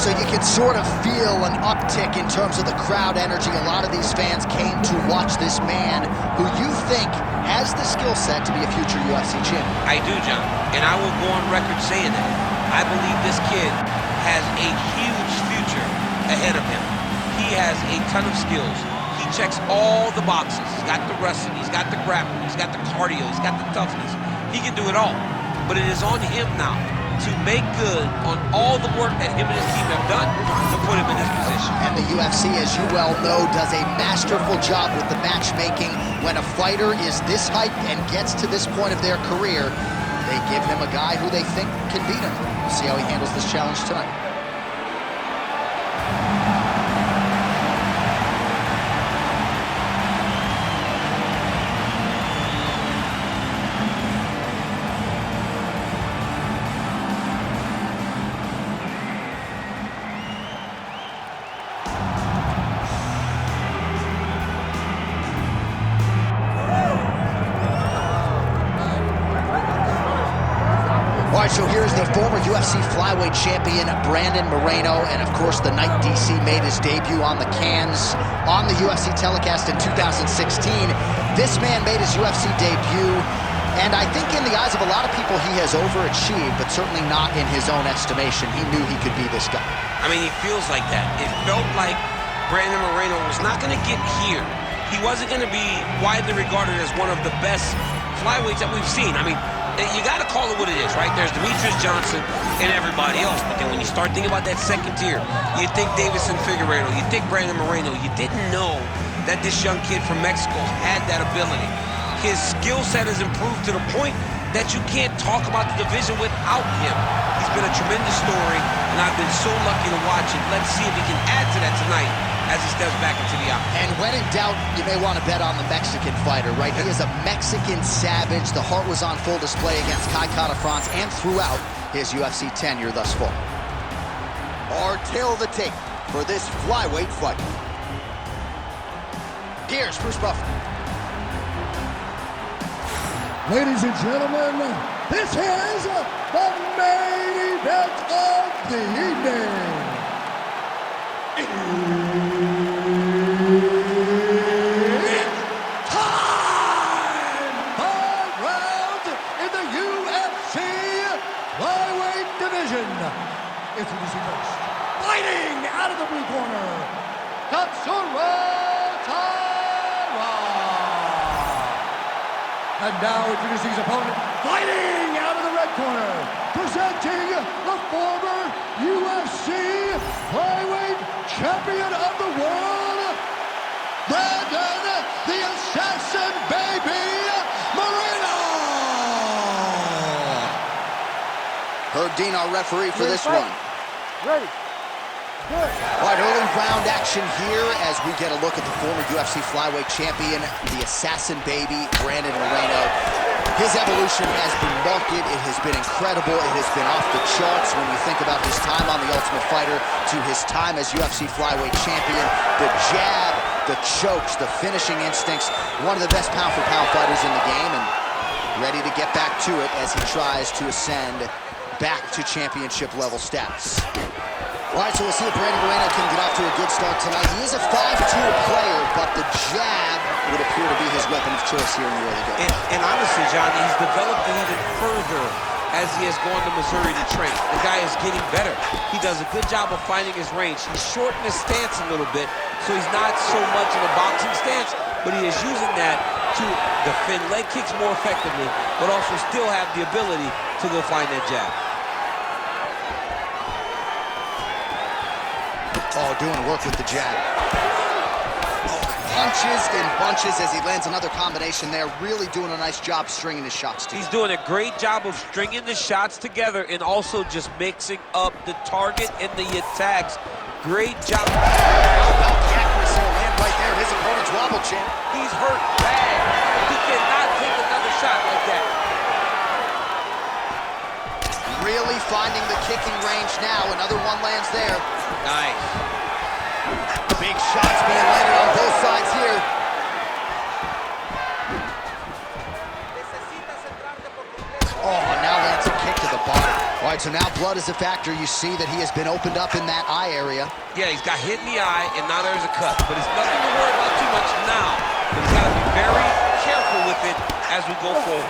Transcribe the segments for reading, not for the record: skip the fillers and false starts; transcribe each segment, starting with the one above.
So you can sort of feel an uptick in terms of the crowd energy. A lot of these fans came to watch this man who you think has the skill set to be a future UFC champion. I do, John, and I will go on record saying that. I believe this kid has a huge future ahead of him. He has a ton of skills. He checks all the boxes. He's got the wrestling, he's got the grappling, he's got the cardio, he's got the toughness. He can do it all. But it is on him now to make good on all the work that him and his team have done to put him in this position. And the UFC, as you well know, does a masterful job with the matchmaking. When a fighter is this hyped and gets to this point of their career, they give him a guy who they think can beat him. We'll see how he handles this challenge tonight. All right, so here's the former UFC flyweight champion, Brandon Moreno, and of course the night DC made his debut on the cans on the UFC telecast in 2016. This man made his UFC debut, and I think in the eyes of a lot of people he has overachieved, but certainly not in his own estimation. He knew he could be this guy. I mean, he feels like that. It felt like Brandon Moreno was not going to get here. He wasn't going to be widely regarded as one of the best flyweights that we've seen. I mean, you got to call it what it is, right? There's Demetrius Johnson and everybody else. But then when you start thinking about that second tier, you think Davison Figueiredo, you think Brandon Moreno. You didn't know that this young kid from Mexico had that ability. His skill set has improved to the point that you can't talk about the division without him. He's been a tremendous story, and I've been so lucky to watch it. Let's see if he can add to that tonight as he steps back into the octagon. And when in doubt, you may want to bet on the Mexican fighter, right? He is a Mexican savage. The heart was on full display against Kai Kara-France and throughout his UFC tenure thus far. Our tale of the tape for this flyweight fight. Here's Bruce Buffer. Ladies and gentlemen, this is the main event of the evening. It's time! 5 rounds in the UFC flyweight division. Introducing first, fighting out of the blue corner, Tatsuro Taira. And now introducing his opponent, fighting out of the red corner, presenting the former UFC flyweight champion of the world, Brandon the Assassin Baby Moreno. Herb Dean, our referee for this one. Ready. Good. All right, early round action here as we get a look at the former UFC flyweight champion, the Assassin Baby, Brandon Moreno. His evolution has been marked. It has been incredible. It has been off the charts when you think about his time on The Ultimate Fighter to his time as UFC flyweight champion. The jab, the chokes, the finishing instincts. One of the best pound-for-pound fighters in the game, and ready to get back to it as he tries to ascend back to championship-level status. All right, so we'll see if Brandon Moreno can get off to a good start tonight. He is a 5-tool player, but the jab would appear to be his weapon of choice here in the early days. And honestly, John, he's developed it even further as he has gone to Missouri to train. The guy is getting better. He does a good job of finding his range. He's shortened his stance a little bit, so he's not so much in a boxing stance, but he is using that to defend leg kicks more effectively, but also still have the ability to go find that jab. Oh, doing work with the jab. Punches and bunches as he lands another combination there. Really doing a nice job stringing his shots together. He's doing a great job of stringing the shots together and also just mixing up the target and the attacks. Great job. How about the accuracy to land right there? His opponent's wobble champ. He's hurt bad. He cannot take another shot like that. Really finding the kicking range now. Another one lands there. Nice. Big shots being landed on both sides here. Oh, now lands a kick to the body. All right, So now blood is a factor. You see that he has been opened up in that eye area. Yeah, he's got hit in the eye, and now there's a cut. But it's nothing to worry about too much now. But he's got to be very careful with it as we go forward.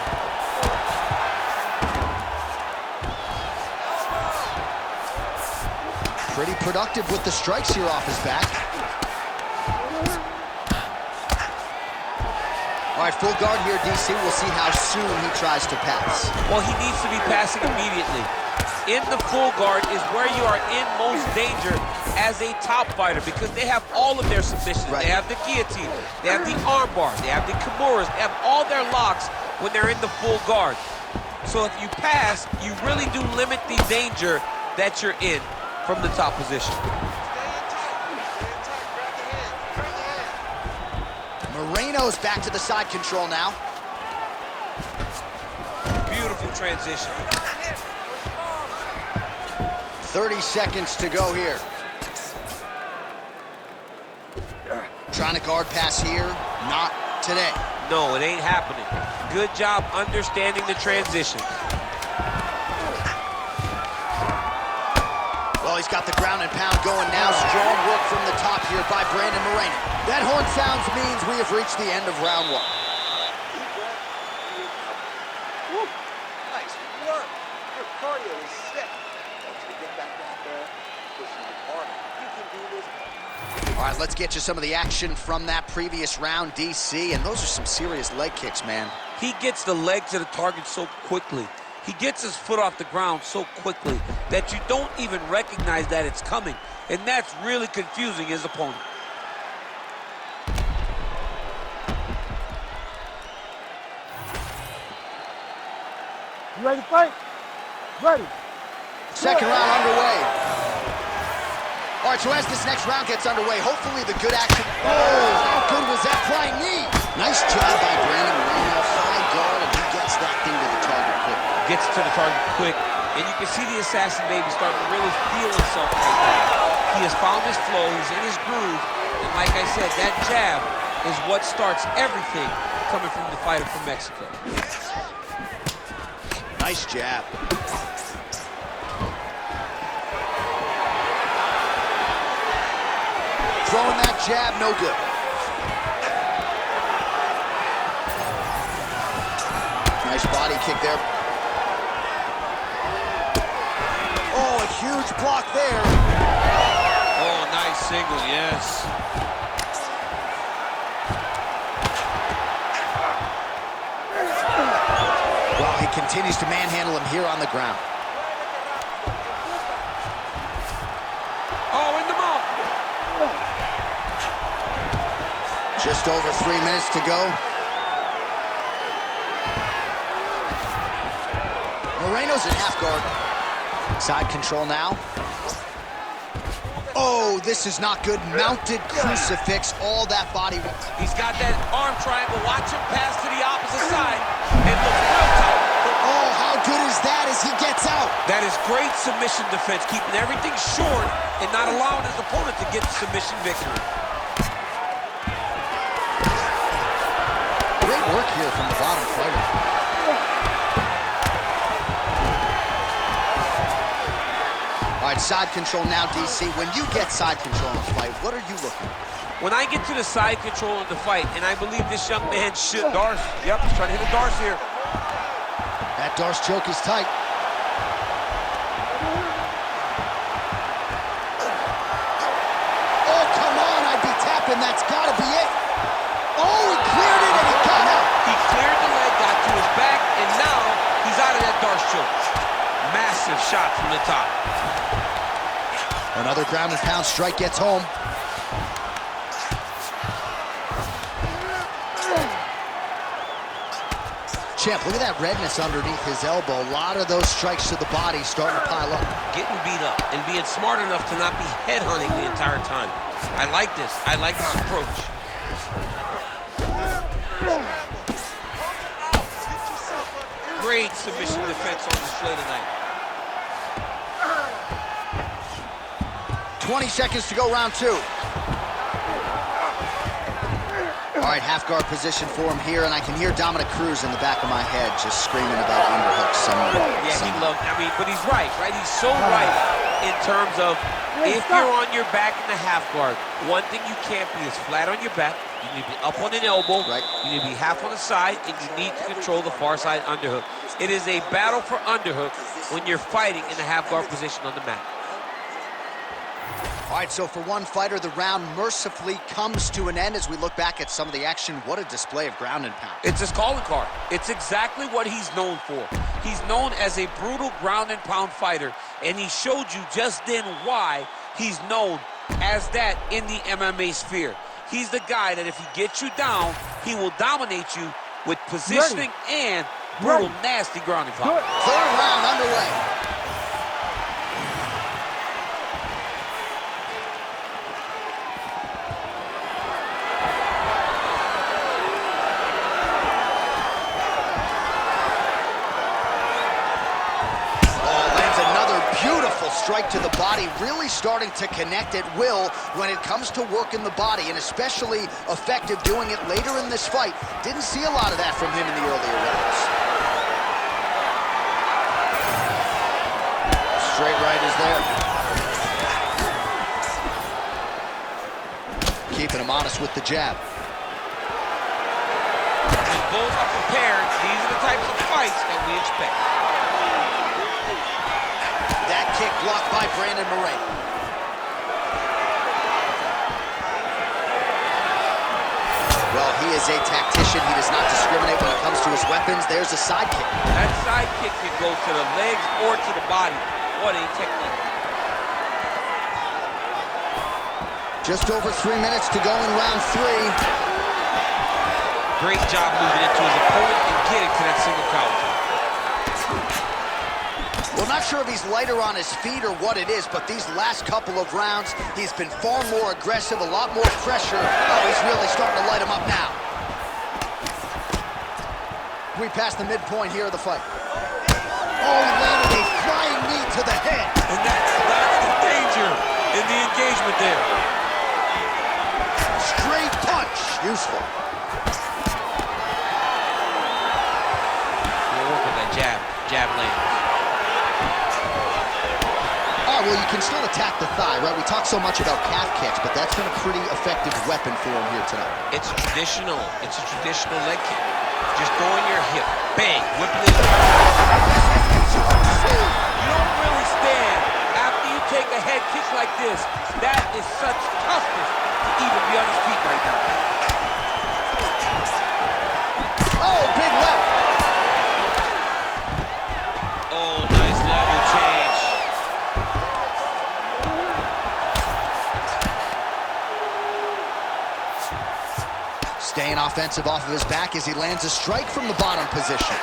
Pretty productive with the strikes here off his back. All right, full guard here, DC. We'll see how soon he tries to pass. Well, he needs to be passing immediately. In the full guard is where you are in most danger as a top fighter because they have all of their submissions. Right. They have the guillotine, they have the arm bar, they have the kimuras, they have all their locks when they're in the full guard. So if you pass, you really do limit the danger that you're in from the top position. Moreno's back to the side control now. Beautiful transition. 30 seconds to go here. Trying to guard pass here, not today. No, it ain't happening. Good job understanding the transition. Well, he's got the ground and pound going now. Strong work from the top here by Brandon Moreno. That horn sounds means we have reached the end of round one. Nice work. Your cardio is sick. I want you to get back out there, push you harder. You can do this. All right, let's get you some of the action from that previous round, DC. And those are some serious leg kicks, man. He gets the leg to the target so quickly. He gets his foot off the ground so quickly that you don't even recognize that it's coming. And that's really confusing his opponent. You ready to fight? Ready. Second round underway. All right, so as this next round gets underway, hopefully the good action. Oh, how good was that flying knee? Nice job by Brandon Moreno. High guard, and he gets that thing to the target quick. Gets to the target quick, and you can see the assassin baby starting to really feel himself right now. He has found his flow, he's in his groove, and like I said, that jab is what starts everything coming from the fighter from Mexico. Nice jab. Throwing that jab, no good. Nice body kick there. Oh, a huge block there. Oh, nice single, yes. Well, he continues to manhandle him here on the ground. Oh, in the mouth. Just over 3 minutes to go. Moreno's in half guard. Side control now. Oh, this is not good. Mounted crucifix, all that body. He's got that arm triangle. Watch him pass to the opposite side. It looks real tight. Oh, how good is that as he gets out? That is great submission defense, keeping everything short and not allowing his opponent to get the submission victory. Great work here from the bottom fighter. All right, side control now, DC. When you get side control in a fight, what are you looking for? When I get to the side control of the fight, and I believe this young man should, Darce, yep, he's trying to hit a Darce here. That Darce choke is tight. Oh, come on, I'd be tapping. That's got to be it. Oh, he cleared it and he got out. He cleared the leg, got to his back, and now he's out of that Darce choke. Massive shot from the top. Another ground and pound strike gets home. Champ, look at that redness underneath his elbow. A lot of those strikes to the body starting to pile up. Getting beat up and being smart enough to not be headhunting the entire time. I like this. I like this approach. Great submission defense on display tonight. 20 seconds to go, round two. All right, half guard position for him here, and I can hear Dominic Cruz in the back of my head just screaming about underhooks somewhere. But he's right? He's so right in terms of if you're on your back in the half guard, one thing you can't be is flat on your back. You need to be up on an elbow. Right. You need to be half on the side, and you need to control the far side underhook. It is a battle for underhook when you're fighting in the half guard position on the mat. All right, so for one fighter, the round mercifully comes to an end as we look back at some of the action. What a display of ground and pound. It's his calling card. It's exactly what he's known for. He's known as a brutal ground and pound fighter, and he showed you just then why he's known as that in the MMA sphere. He's the guy that if he gets you down, he will dominate you with positioning and brutal, nasty ground and pound. Third round underway. Strike to the body, really starting to connect at will when it comes to working the body, and especially effective doing it later in this fight. Didn't see a lot of that from him in the earlier rounds. Straight right is there. Keeping him honest with the jab. When both are prepared, these are the types of fights that we expect. That kick blocked by Brandon Moreno. Well, he is a tactician. He does not discriminate when it comes to his weapons. There's a side kick. That side kick can go to the legs or to the body. What a technique. Just over 3 minutes to go in round 3. Great job moving into his opponent and getting to that single collar. Well, not sure if he's lighter on his feet or what it is, but these last couple of rounds, he's been far more aggressive, a lot more pressure. Oh, he's really starting to light him up now. We passed the midpoint here of the fight. Oh, he landed a flying knee to the head. And that's the danger in the engagement there. Straight punch. Useful. We'll work with that jab. Jab lands. Well, you can still attack the thigh, right? We talk so much about calf kicks, but that's been a pretty effective weapon for him here tonight. It's a traditional leg kick. Just throwing your hip, bang, whipping it. You don't really stand after you take a head kick like this. That is such toughness to even be on his feet right now. Oh, big left. Oh, nice level change. Staying offensive off of his back as he lands a strike from the bottom position.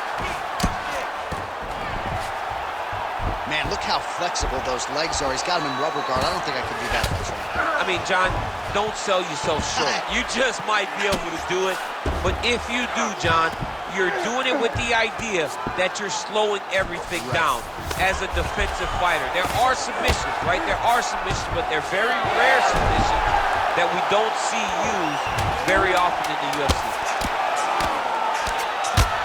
Man, look how flexible those legs are. He's got him in rubber guard. I don't think I could do that much. I mean, John, don't sell yourself short. You just might be able to do it. But if you do, John, you're doing it with the idea that you're slowing everything down as a defensive fighter. There are submissions, right? There are submissions, but they're very rare submissions that we don't see used very often in the UFC.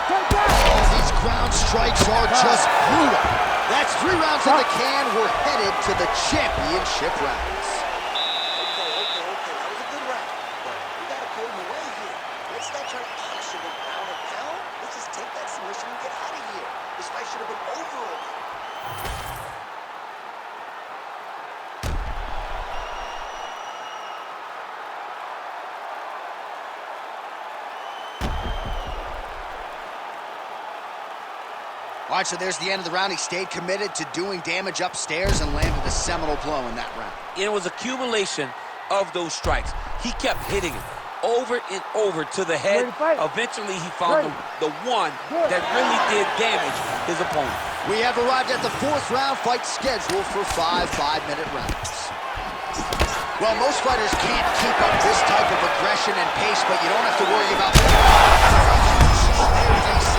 Oh, these ground strikes are just brutal. That's 3 rounds in the can. We're headed to the championship rounds. Okay. That was a good round, but we gotta put him away here. Let's not try to polish him with ground and pound. Let's just take that submission and get out of here. This fight should have been over already. All right, so there's the end of the round. He stayed committed to doing damage upstairs and landed a seminal blow in that round. It was accumulation of those strikes. He kept hitting him over and over to the head. Eventually, he found the one that really did damage his opponent. We have arrived at the 4th round fight scheduled for 5 5-minute rounds. Well, most fighters can't keep up this type of aggression and pace, but you don't have to worry about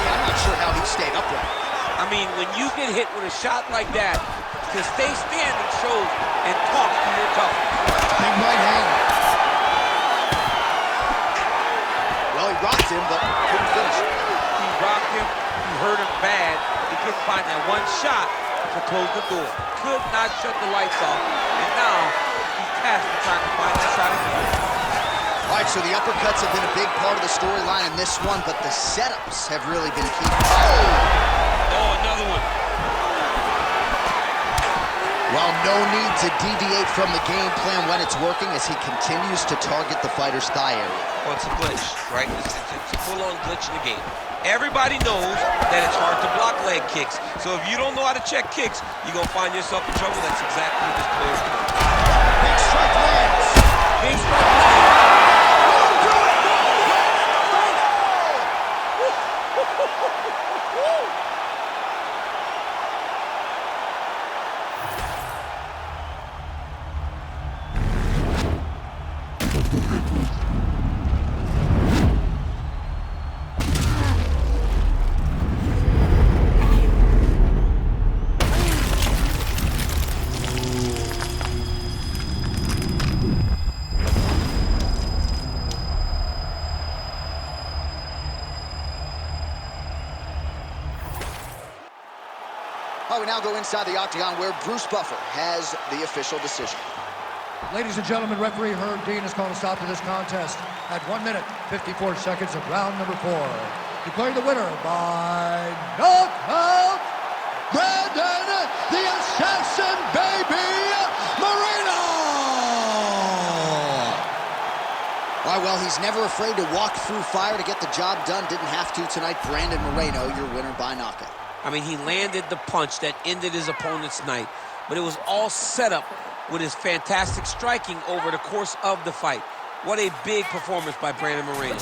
I'm not sure how he stayed upright. I mean, when you get hit with a shot like that, to stay standing shows and talks to your toughness. Big right hand. rocked him, but couldn't finish it. He rocked him, he hurt him bad. He couldn't find that one shot to close the door. Could not shut the lights off. And now he's tasked with trying to find that shot again. All right, so the uppercuts have been a big part of the storyline in this one, but the setups have really been key. Oh, another one. Well, no need to deviate from the game plan when it's working as he continues to target the fighter's thigh area. Well, it's a glitch, right? It's a full-on glitch in the game. Everybody knows that it's hard to block leg kicks. So if you don't know how to check kicks, you're going to find yourself in trouble. That's exactly what this player is doing. Big strike lands. Big strike lands. We now go inside the octagon where Bruce Buffer has the official decision. Ladies and gentlemen, referee Herb Dean has called a stop to this contest at 1 minute, 54 seconds of round number 4. Declaring the winner by knockout, Brandon the Assassin Baby Moreno! All right, well, he's never afraid to walk through fire to get the job done. Didn't have to tonight. Brandon Moreno, your winner by knockout. I mean, he landed the punch that ended his opponent's night, but it was all set up with his fantastic striking over the course of the fight. What a big performance by Brandon Moreno.